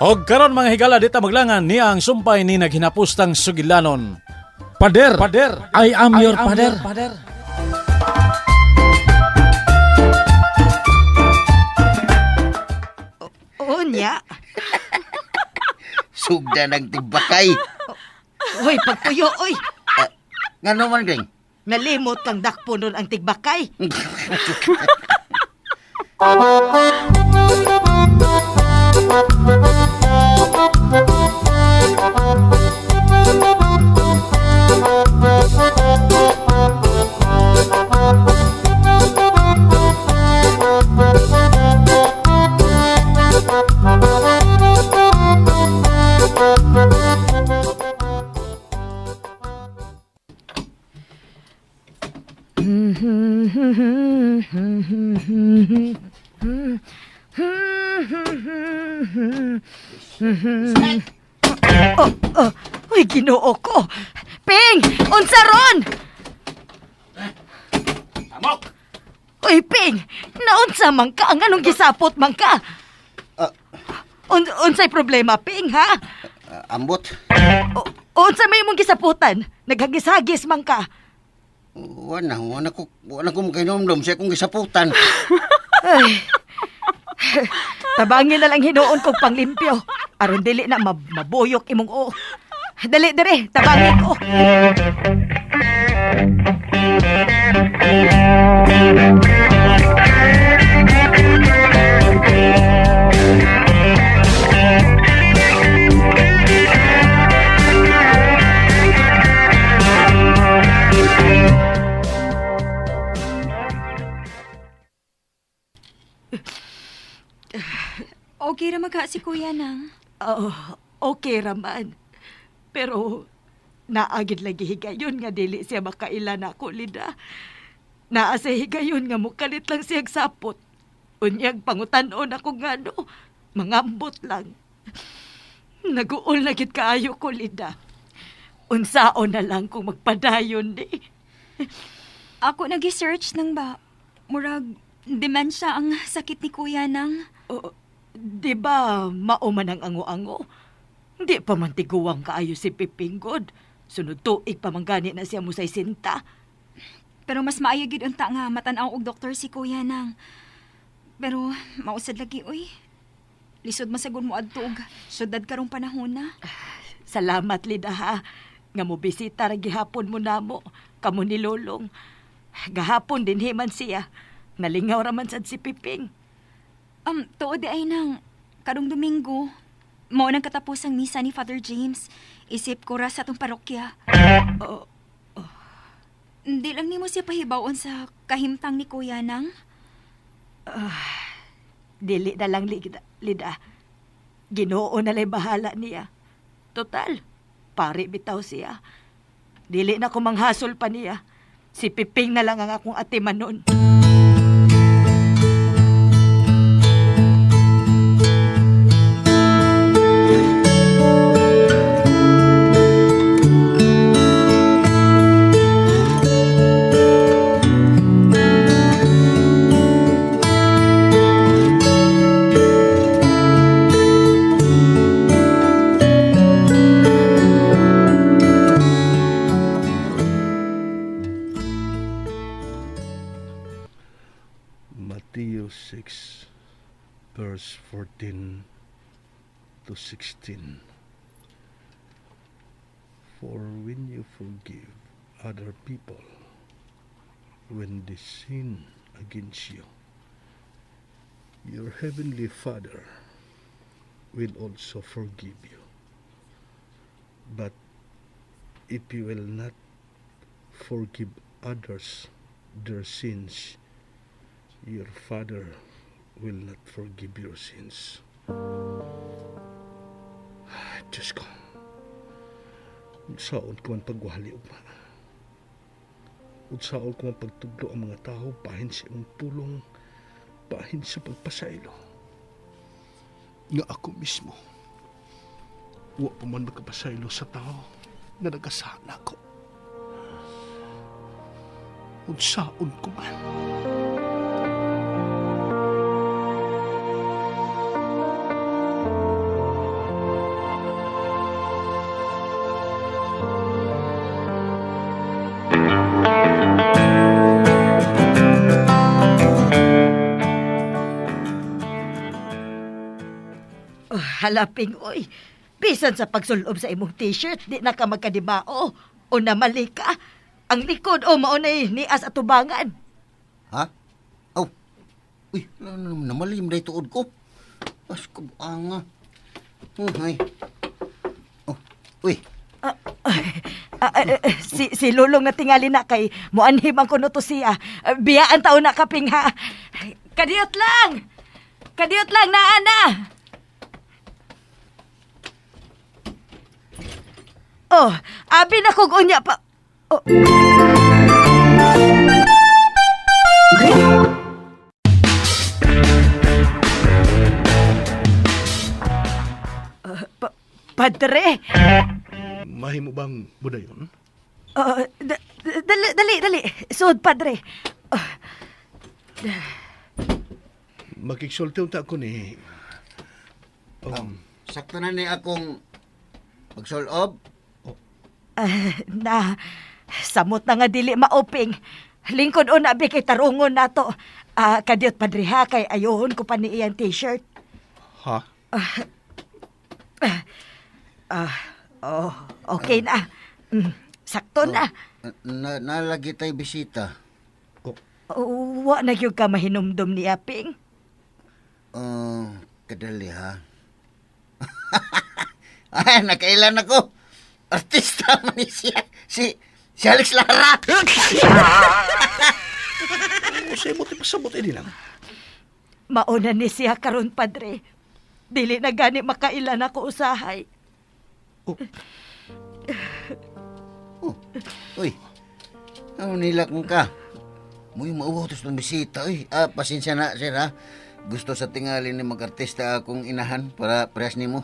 Og karon mga higala dita maglangan niya ang sumpay ni naghinapustang sugilanon. Pader, I am your pader. Unya. Sugda ng tigbakay. Uy, pagpuyo, uy. Nga naman, Geng? Nalimot kang dakpo nun ang tigbakay. Uy, ginoo ko. Ping! Unsa ron? Amok! Uy, Ping! Naunsa man ka? Ang anong gisapot man ka? Unsay problema, Ping, ha? Ambot? Unsa may mong gisaputan? Naghagis-hagis man ka? Wala ko makainomdom siya kung gisaputan. Ay. Tabangin na lang hinuon kong panglimpyo. Aron dili na mabuyok imong o. Dali, dire, tabangin ko. Okay ra magha si Kuya nang. Okay raman. Pero naagid lagi higayon nga dili siya makaila na ako, Lida. Naa sa higayon nga mukalit lang siyang sapot. Unyag pangutan-on ako nga no. Mangambot lang. Naguol na gid kaayo ko, Lida. Unsaon na lang kung magpadayon di. Ako nag-search nang ba. Murag demensya ang sakit ni Kuya nang. Di ba mauman ang ango-ango? Di pa man tiguwang kaayo si Pipinggod. Sunod tuig pa man gani na siya mo sa sinta. Pero mas maayo gid unta nga matan-aw og doktor si Kuya nang. Pero mausad lagi oy. Lisod masagod mo adto og syudad karong panahon na. Salamat, Lida, ha. Nga mo bisita ra gihapon mo namo. Kamo ni Lolong. Gahapon din himan siya. Nalingaw raman sad si Piping. Tuod di ay nang, karong Domingo, mao nang katapos ang misa ni Father James. Isip ko ra sa atong parokya. Hindi lang nimo siya pahibawon sa kahimtang ni Kuya nang. Dili na lang, Lida. Ginoo na lay bahala niya. Total, pare bitaw siya. Dili na ko manghasol pa niya. Si Piping na lang ang akong atiman nun. Matthew 6, verse 14 to 16. For when you forgive other people when they sin against you, your heavenly Father will also forgive you. But if you will not forgive others their sins, your Father will not forgive your sins. Diyos ko, unsaon ko man pagwali ugma. Unsaon ko man pagtudlo ang mga tao, pahin sa imong pulong, pahin sa pagpasaylo. Nga ako mismo, wa pa man magkapasaylo sa tao na nagasahan ako. Unsaon ko man. Halaping, oy. Bisan sa pagsulob sa imong t-shirt, di na ka magkadibao. O namali ka. Ang likod o maunay ni as atubangan. Ha? Oh. Uy, namalim na ituod ko. As ko anga. Ay. Oh, uy. Si Lulong na tingali na kay muanhim ang kuno to siya. Biyaan taon na kaping ha. Kadiyot lang! Kadiyot lang na, ana! Oh, abi na kog unya pa. Oh. Padre. Mahimo bang budayon? Dali. Sud, padre. Makiksulti unta ko ni... Sakto na ni akong magsulob. Samot na nga dili mauping. Lingkod o nabi kay tarungon nato. Kadiyot, padre ha, kay ayohon ko pa ni iyang t-shirt. Ha? Okay na. Sakto na. Nalagi tayo bisita. Wa na gyud ka mahinumdum ni Aping. Kadali ha. Ay, nakailan ako. Artista man ni siya. Si Alex Lara. Sa imo ti pasabot ini lang. Mauna ni siya karon, padre. Dili na gani makailan ako usahay. Uy, ano nilak mo ka? Muy mauutos ng bisita. Uy, pasensya na, sir ha. Gusto sa tingali ni mag-artista akong inahan para prehas ni mo.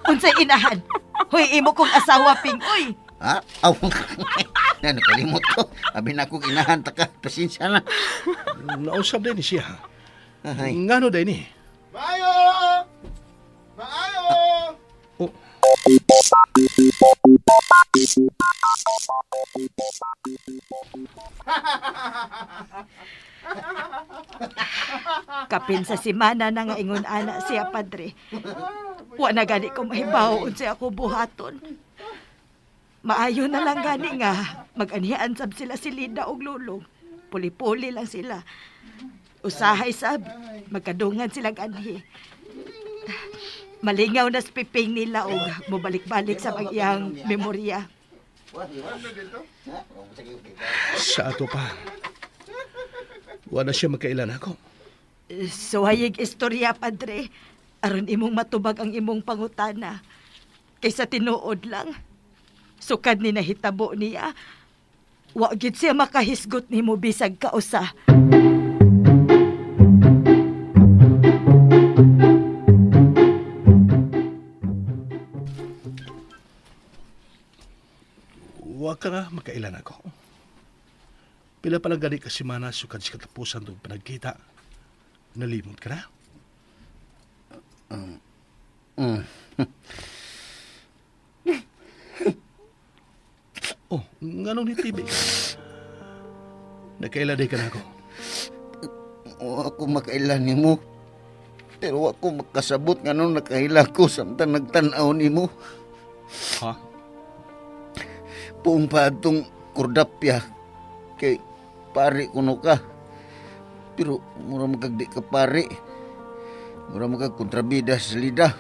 Unsay inahan? Hoy, imo kong asawa, Ping. Uy! Ha? Aw, nakalimot ko. Abi na akong inahan, taka. Pasensya na. Nausap din ni siya. Ay. Ngano din ni? Maayo! Oh, Kapin sa simana na nga ingon ana siya, padre. Wa na gani ko mahibaw unsay ako buhaton. Maayo na lang gani nga mag-anihan sab sila si Linda og Lulong. Puli-puli lang sila. Usahay sab, magkadungan silang anhi. Malingaw na piping nila og mubalik-balik sa iyang memorya. sa ato pa. Wala siya makailan ako. Suwayig istorya, padre. Aron imong matubag ang imong pangutana. Kaysa tinuod lang. Sukad ni nahitabo niya. Wa gid siya makahisgot nimo bisag kausa. Wa ka nga makailan ako. Pila pa lang gani ka simana sukad sa katapusan doon panagkita. Nalimot ka na? Oh, nganong ni TV? Nakailan ka na ako. Wa ko makailan nimo. Pero wa ko makasabot nga nung nakahila ko samtang nagtanaw nimo. Ha? Puong pa itong kordapya kay pare kuno ka. Pero mura magagdi ka pare. Mura magag kontrabida sa lida.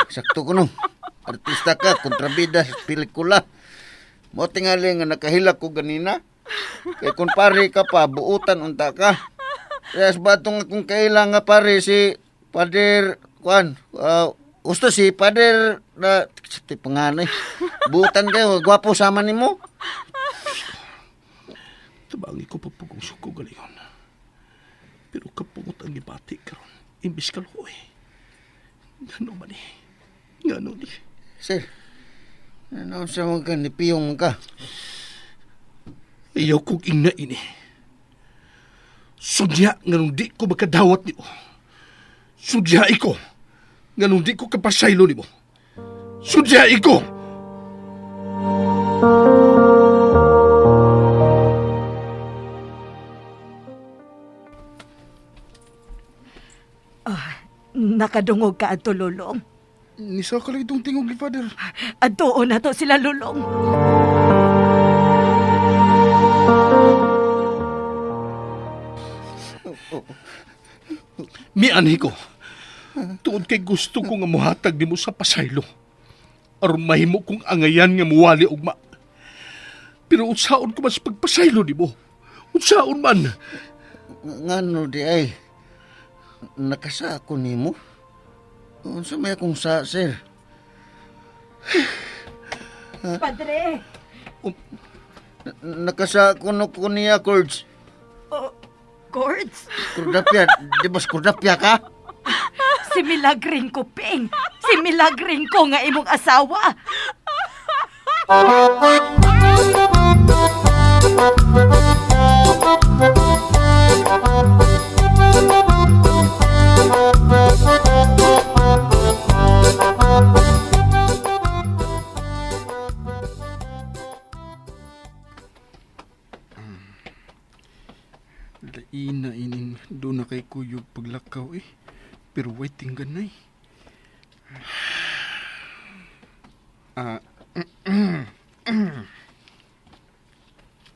Sakto kuno. Artista ka, kontrabida sa pelikula. Mo tingali nga nakahila ko ganina. Kay kung pare ka pa, buutan unta ka. Kaya sa batong akong kailang nga pare si Pader Juan. Gusto si Pader na panganay. Buutan kayo, gwapo sama ni mo. Tabangi ko pa puguso ko galiyon. Pero kapungot ang ibati karon. Imbis ka lo eh. Ngano man eh. Ngano ni. Sir, ano sa mga nipiyong ka? Ayaw kong ina ini. Sudya nga nung di ko makadawat ni mo. Sudya iko nga nung di ko kapasaylo ni mo. Sudya iko! nakadungog ka adto lulong. Nisa ka lang itong tingog ni Father. Adtuon na to sila lulong. Mianhi ko. Tuod kay gusto ko nga muhatag nimo sa pasaylo. Aron mahimo kong angayan nga muwali ugma. Pero unsaon ko mas pagpasaylo nimo? Unsaon man? Ngano di ay? Nakasa ako nimo? Unsa may akong sa, sir? Padre! Nakasa ko no ko niya, Cords. Oh, Cords? Kurdapya, di ba kurdapya ka? Si Milagring ko, Ping! Si Milagring ko nga imong asawa! Lain na ining doon na kay kuyog paglakaw eh. Pero way tingganay.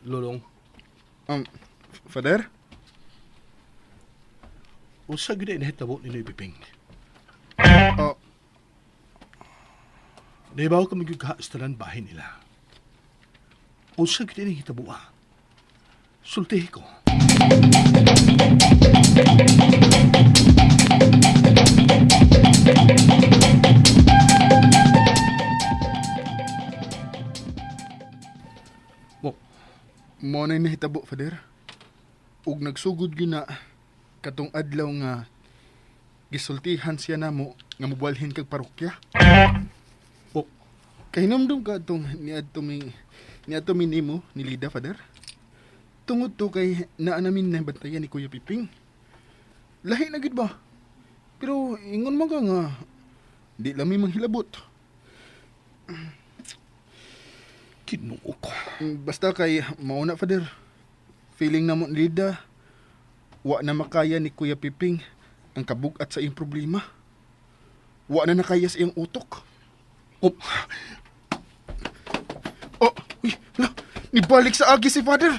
Lolong. Father? Usa gid na hitabo ni Piping. Di ba kami gagaistalan bahay nila? Usa gid na hitabo Sultihi ko. Mo na nahitabo, Father. Ug nagsugod gyud na katong adlaw nga gisultihan siya namo nga mobalhin kag parokya. Kay namdum ka atong niadto mi nimo ni Lida, Father. Tungod to kay naa namin na bantayan ni Kuya Piping. Lahi na gid ba? Pero ingon man ka nga di lami manghilabot. Kinuo ko. Basta kay mauna, Father. Feeling na mo ni Lida, wa na makaya ni Kuya Piping ang kabugat sa iyong problema. Wa na nakaya sa iyong utok. Uy, nibalik sa agi si Father.